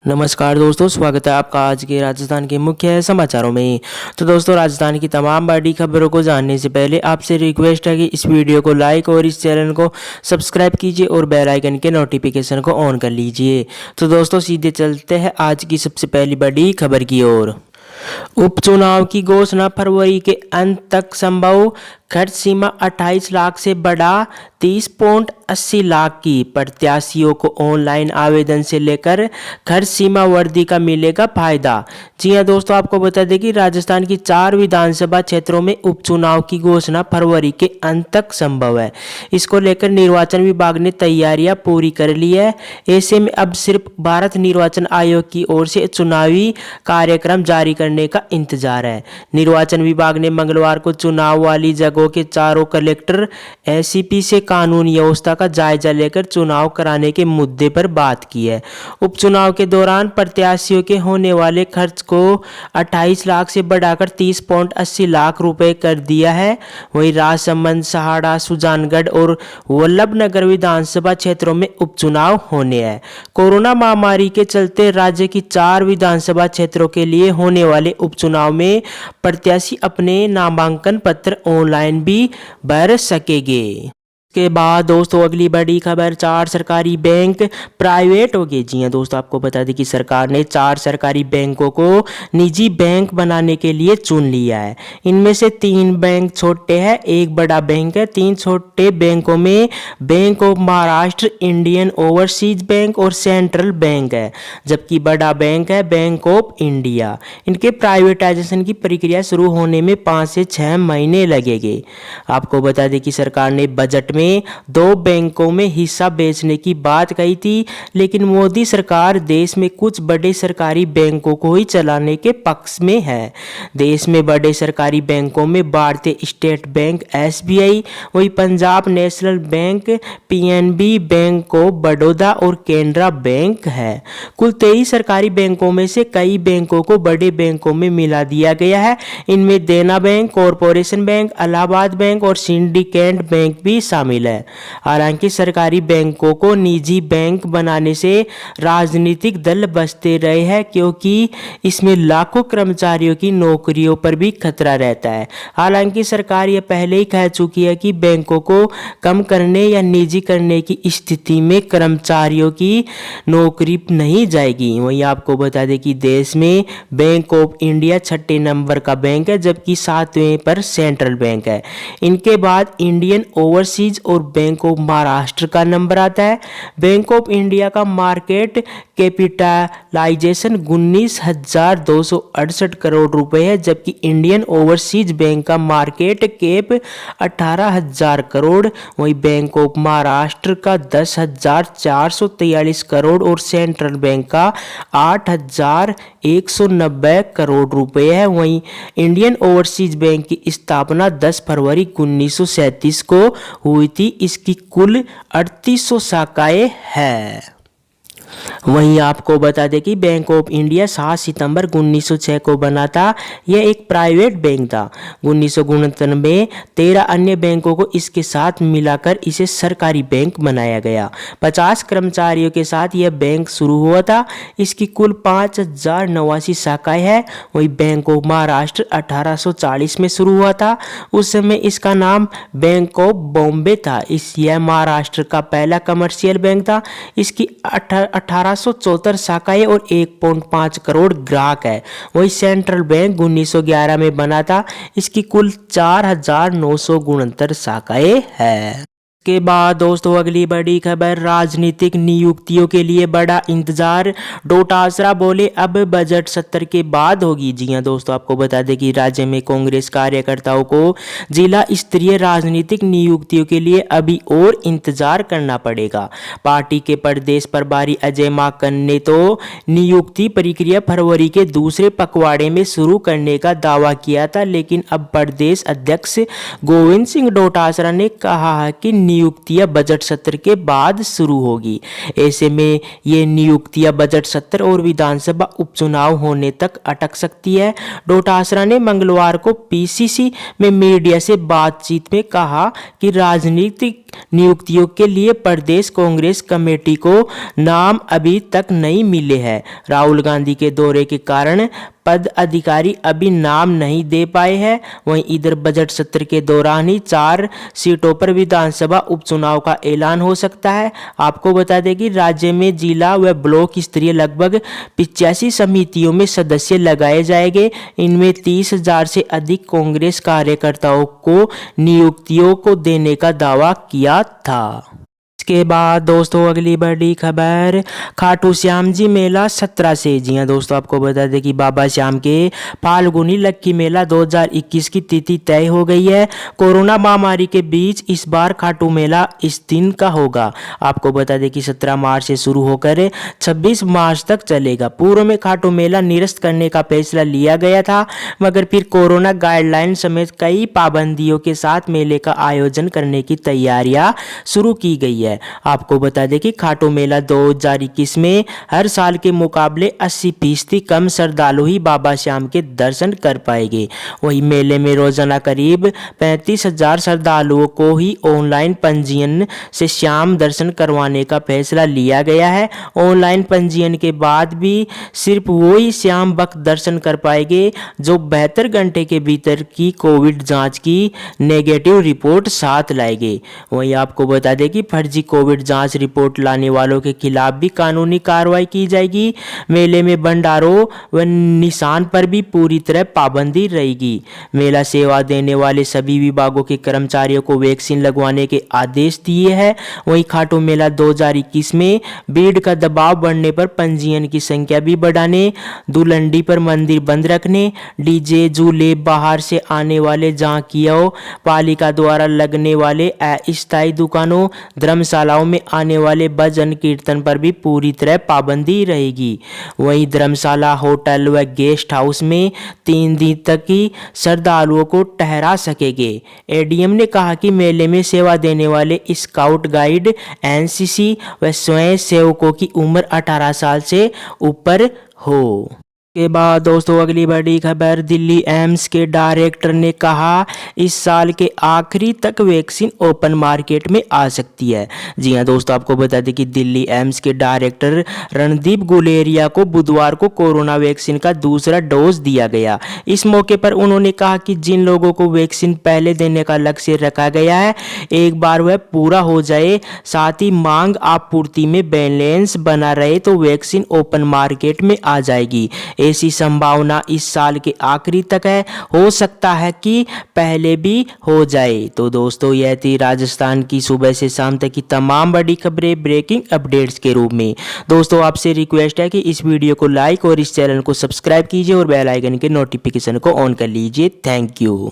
नमस्कार दोस्तों, स्वागत है आपका आज के राजस्थान के मुख्य समाचारों में। तो दोस्तों, राजस्थान की तमाम बड़ी खबरों को जानने से पहले आपसे रिक्वेस्ट है कि इस वीडियो को लाइक और इस चैनल को सब्सक्राइब कीजिए और बेल आइकन के नोटिफिकेशन को ऑन कर लीजिए। तो दोस्तों, सीधे चलते हैं आज की सबसे पहली बड़ी खबर की ओर। उपचुनाव की घोषणा फरवरी के अंत तक संभव। खर्च सीमा 28 लाख से बढ़ा 30.80 लाख की। प्रत्याशियों को ऑनलाइन आवेदन से लेकर खर्च सीमा वृद्धि का मिलेगा फायदा। जी हां दोस्तों, आपको बता दें कि राजस्थान की 4 विधानसभा क्षेत्रों में उपचुनाव की घोषणा फरवरी के अंत तक संभव है। इसको लेकर निर्वाचन विभाग ने तैयारियां पूरी कर ली है। ऐसे में अब सिर्फ भारत निर्वाचन आयोग की ओर से चुनावी कार्यक्रम जारी करने का इंतजार है। निर्वाचन विभाग ने मंगलवार को चुनाव वाली जगहों के चारों कलेक्टर एसीपी से कानूनी व्यवस्था का जायजा लेकर चुनाव कराने के मुद्दे पर बात की है। उपचुनाव के दौरान प्रत्याशियों के होने वाले खर्च को 28 लाख से बढ़ाकर 30.80 लाख रुपए कर दिया है। वहीं राजसमंद, सहाड़ा, सुजानगढ़ और वल्लभनगर विधानसभा क्षेत्रों में उपचुनाव होने हैं। कोरोना महामारी के चलते राज्य की 4 विधानसभा क्षेत्रों के लिए होने वाले उपचुनाव में प्रत्याशी अपने नामांकन पत्र ऑनलाइन भी भर सकेंगे। के बाद दोस्तों, अगली बड़ी खबर, 4 सरकारी बैंक प्राइवेट हो गए। जी हां दोस्तों, आपको बता दें कि सरकार ने 4 सरकारी बैंकों को निजी बैंक बनाने के लिए चुन लिया है। इनमें से 3 बैंक छोटे हैं, 1 बड़ा बैंक है। 3 छोटे बैंकों में bank of Maharashtra, Indian overseas bank और सेंट्रल बैंक है, जबकि बड़ा बैंक है बैंक ऑफ इंडिया। इनके प्राइवेटाइजेशन की प्रक्रिया शुरू होने में 5 से 6 महीने लगेंगे। आपको बता दें कि सरकार ने बजट में 2 बैंकों में हिस्सा बेचने की बात कही थी, लेकिन मोदी सरकार देश में कुछ बड़े सरकारी बैंकों को ही चलाने के पक्ष में है। देश में बड़े सरकारी बैंकों में भारतीय स्टेट बैंक एसबीआई, वही Punjab national bank, PNB, bank of Baroda और केनरा बैंक है। कुल 23 सरकारी बैंकों में से कई बैंकों को बड़े बैंकों में मिला दिया गया है। इनमें देना bank, corporation bank, Allahabad bank और सिंडिकेट बैंक भी शामिल है। हालांकि सरकारी बैंकों को निजी बैंक बनाने से राजनीतिक दल बचते रहे हैं, क्योंकि इसमें लाखों कर्मचारियों की नौकरियों पर भी खतरा रहता है। हालांकि सरकार यह पहले ही कह चुकी है कि बैंकों को कम करने या निजी करने की स्थिति में कर्मचारियों की नौकरी नहीं जाएगी। वहीं आपको बता दें कि देश में बैंक ऑफ इंडिया 6ठे नंबर का बैंक है, जबकि 7वें पर सेंट्रल बैंक है। इनके बाद इंडियन ओवरसीज और बैंक ऑफ महाराष्ट्र का नंबर आता है। बैंक ऑफ इंडिया का मार्केट कैपिटलाइजेशन 19,268 करोड़ रुपए है, जबकि इंडियन ओवरसीज बैंक का मार्केट कैप 18,000 करोड़, वही बैंक ऑफ महाराष्ट्र का 10,443 करोड़ और सेंट्रल बैंक का 8,190 करोड़ रुपए है। वहीं इंडियन ओवरसीज बैंक की स्थापना 10 फरवरी 1937 को हुई थी। इसकी कुल 3800 शाखाएं हैं। वहीं आपको बता दें कि बैंक ऑफ इंडिया 7 सितंबर 1906 को बना था। यह एक प्राइवेट बैंक था। 1969 में 13 अन्य बैंकों को इसके साथ मिलाकर इसे सरकारी बैंक बनाया गया। 50 कर्मचारियों के साथ यह बैंक शुरू हुआ था। इसकी कुल 5,089 शाखाएं हैं। वही बैंक ऑफ महाराष्ट्र 1840 में शुरू हुआ था। उस समय इसका नाम बैंक ऑफ बॉम्बे था। यह महाराष्ट्र का पहला कमर्शियल बैंक था। इसकी 1874 शाखाएं और 1.5 करोड़ ग्राहक है। वही सेंट्रल बैंक 1911 में बना था। इसकी कुल 4,969 शाखाएं हैं। के बाद दोस्तों, अगली बड़ी खबर, राजनीतिक नियुक्तियों के लिए बड़ा इंतजार। डोटासरा बोले अब बजट सत्र के बाद होगी। जी हां दोस्तों, आपको बता दें कि राज्य में कांग्रेस कार्यकर्ताओं को जिला स्तरीय राजनीतिक नियुक्तियों के लिए अभी और इंतजार करना पड़ेगा। पार्टी के प्रदेश प्रभारी अजय माकन ने तो नियुक्ति प्रक्रिया फरवरी के दूसरे पखवाड़े में शुरू करने का दावा किया था, लेकिन अब प्रदेश अध्यक्ष गोविंद सिंह डोटासरा ने कहा है कि नियुक्तियां बजट सत्र के बाद शुरू होगी। ऐसे में ये नियुक्तियां बजट सत्र और विधानसभा उपचुनाव होने तक अटक सकती है। डोटासरा ने मंगलवार को पीसीसी में मीडिया से बातचीत में कहा कि राजनीतिक नियुक्तियों के लिए प्रदेश कांग्रेस कमेटी को नाम अभी तक नहीं मिले हैं। राहुल गांधी के दौरे के कारण पद अधिकारी अभी नाम नहीं दे पाए हैं। वहीं इधर बजट सत्र के दौरान ही 4 सीटों पर विधानसभा उपचुनाव का ऐलान हो सकता है। आपको बता दें कि राज्य में जिला व ब्लॉक स्तरीय लगभग 85 समितियों में सदस्य लगाए जाएंगे। इनमें 30,000 से अधिक कांग्रेस कार्यकर्ताओं को नियुक्तियों को देने का दावा किया था। इसके बाद दोस्तों अगली बड़ी खबर, खाटू श्याम जी मेला 17 से। जी हाँ दोस्तों, आपको बता दें कि बाबा श्याम के फाल्गुनी लक्की मेला 2021 की तिथि तय हो गई है। कोरोना महामारी के बीच इस बार खाटू मेला इस दिन का होगा। आपको बता दें कि 17 मार्च से शुरू होकर 26 मार्च तक चलेगा। पूर्व में खाटू मेला निरस्त करने का फैसला लिया गया था, मगर फिर कोरोना गाइडलाइन समेत कई पाबंदियों के साथ मेले का आयोजन करने की तैयारियां शुरू की गई है। आपको बता दें कि खाटू मेला 2021 में हर साल के मुकाबले 80% कम श्रद्धालु ही बाबा श्याम के दर्शन कर पाएंगे। वही मेले में रोजाना करीब 35,000 श्रद्धालुओं को ही ऑनलाइन पंजीयन से श्याम दर्शन करवाने का फैसला लिया गया है। ऑनलाइन पंजीयन के बाद भी सिर्फ वही श्याम भक्त दर्शन कर पाएंगे जो 72 घंटे के भीतर की कोविड जांच की नेगेटिव रिपोर्ट साथ लाएंगे। वहीं आपको बता दें कि फर्जी कोविड जांच रिपोर्ट लाने वालों के खिलाफ भी कानूनी कार्रवाई की जाएगी। मेले में भंडारों व निशान पर भी पूरी तरह पाबंदी रहेगी। मेला सेवा देने वाले सभी विभागों के कर्मचारियों को वैक्सीन लगवाने के आदेश दिए हैं। वहीं खाटू मेला 2021 में भीड़ का दबाव बढ़ने पर पंजीयन की संख्या भी बढ़ाने, दुलंडी पर मंदिर बंद रखने, डीजे झूले, बाहर से आने वाले झांकियों, पालिका द्वारा लगने वाले अस्थायी दुकानों, धर्मशालाओं में आने वाले भजन कीर्तन पर भी पूरी तरह पाबंदी रहेगी। वहीं धर्मशाला, होटल व गेस्ट हाउस में 3 दिन तक ही श्रद्धालुओं को ठहरा सकेंगे। एडीएम ने कहा कि मेले में सेवा देने वाले स्काउट गाइड, एनसीसी व स्वयं सेवकों की उम्र 18 साल से ऊपर हो। के बाद दोस्तों अगली बड़ी खबर, दिल्ली एम्स के डायरेक्टर ने कहा इस साल के आखिरी तक वैक्सीन ओपन मार्केट में आ सकती है। जी हां दोस्तों, आपको बता दें कि दिल्ली एम्स के डायरेक्टर रणदीप गुलेरिया को बुधवार को कोरोना वैक्सीन का दूसरा डोज दिया गया। इस मौके पर उन्होंने कहा कि जिन लोगों को वैक्सीन पहले देने का लक्ष्य रखा गया है, एक बार वह पूरा हो जाए, साथ ही मांग आपूर्ति में बैलेंस बना रहे तो वैक्सीन ओपन मार्केट में आ जाएगी। ऐसी संभावना इस साल के आखिरी तक है, हो सकता है कि पहले भी हो जाए। तो दोस्तों यह थी राजस्थान की सुबह से शाम तक की तमाम बड़ी खबरें ब्रेकिंग अपडेट्स के रूप में। दोस्तों आपसे रिक्वेस्ट है कि इस वीडियो को लाइक और इस चैनल को सब्सक्राइब कीजिए और बेल आइकन के नोटिफिकेशन को ऑन कर लीजिए। Thank you.